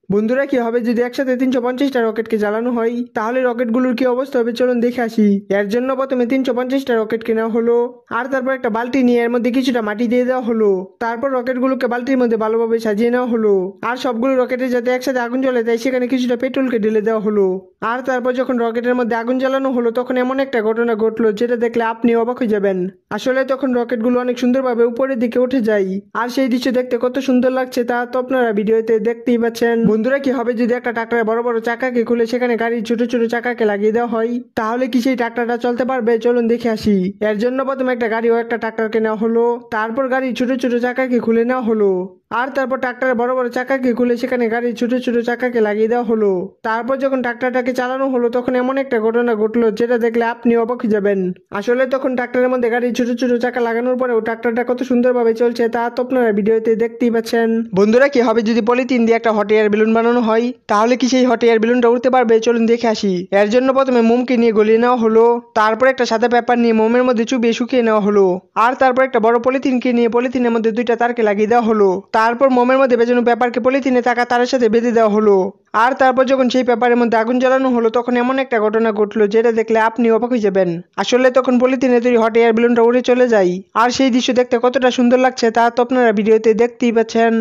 বন্ধুরা, কি হবে যদি একসাথে 350টা রকেটকে জ্বালানো হয়? তাহলে রকেটগুলোর কি অবস্থা হবে চলুন দেখে আসি। এর জন্য প্রথমে 350টা রকেট কেনা হলো, আর তারপর একটা বালতি নিয়ে এর মধ্যে কিছুটা মাটি দিয়ে দেওয়া হলো। তারপর রকেটগুলোকে বালতির মধ্যে ভালোভাবে সাজিয়ে নেওয়া হলো, আর সবগুলো রকেটে যাতে একসাথে আগুন জ্বলে তাই সেখানে কিছুটা পেট্রোলকে ঢেলে দেওয়া হলো। আর তারপর যখন রকেটের মধ্যে আগুন জ্বালানো হলো তখন এমন একটা ঘটনা ঘটলো যেটা দেখলে আপনি অবাক হয়ে যাবেন। আসলে তখন রকেটগুলো অনেক সুন্দরভাবে উপরের দিকে উঠে যায়, আর সেই দৃশ্য দেখতে কত সুন্দর লাগছে তা তো আপনারা ভিডিওতে দেখতেই পাচ্ছেন। বন্ধুরা, কি হবে যদি একটা ট্রাক্টরের বড় বড় চাকাকে খুলে সেখানে গাড়ির ছোট ছোট চাকাকে লাগিয়ে দেওয়া হয়? তাহলে কি সেই ট্রাক্টরটা চলতে পারবে চলুন দেখে আসি। এর জন্য প্রথমে একটা গাড়ি ও একটা ট্রাক্টরকে নেওয়া হলো, তারপর গাড়ির ছোট ছোট চাকাকে খুলে নেওয়া হলো, আর তারপর ট্রাক্টরের বড় বড় চাকাকে খুলে সেখানে গাড়ির ছোট ছোট চাকাকে লাগিয়ে দেওয়া হলো। তারপর যখন ট্রাক্টরটাকে চালানো হলো তখন এমন একটা ঘটনা ঘটলো যেটা দেখলে আপনি অবাক হয়ে যাবেন। আসলে তখন ট্রাক্টরের মধ্যে গাড়ির ছোট ছোট চাকা লাগানোর পরেও ট্রাক্টরটা কত সুন্দরভাবে চলছে তা তো আপনারা ভিডিওতে দেখতেই পাচ্ছেন। বন্ধুরা, কি হবে যদি পলিথিন দিয়ে একটা হট এয়ার বেলুন বানানো হয়? তাহলে কি সেই হট এয়ার বেলুনটা উড়তে পারবে চলুন দেখে আসি। এর জন্য প্রথমে মোমকে নিয়ে গলিয়ে নেওয়া হলো, তারপর একটা সাদা পেপার নিয়ে মোমের মধ্যে চুবিয়ে শুকিয়ে নেওয়া হলো, আর তারপর একটা বড় পলিথিনকে নিয়ে পলিথিনের মধ্যে দুইটা তারকে লাগিয়ে দেওয়া হলো। তারপর মোমের মধ্যে বেজানো পেপারকে পলিথিনে থাকা তারের সাথে বেঁধে দেওয়া হলো, আর তারপর যখন সেই পেপারের মধ্যে আগুন জ্বালানো হলো তখন এমন একটা ঘটনা ঘটলো যেটা দেখলে আপনি অবাক হয়ে যাবেন। আসলে তখন পলিথিনে তৈরি হট এয়ার বেলুনটা উড়ে চলে যায়, আর সেই দৃশ্য দেখতে কতটা সুন্দর লাগছে তা তো আপনারা ভিডিওতে দেখতেই পাচ্ছেন।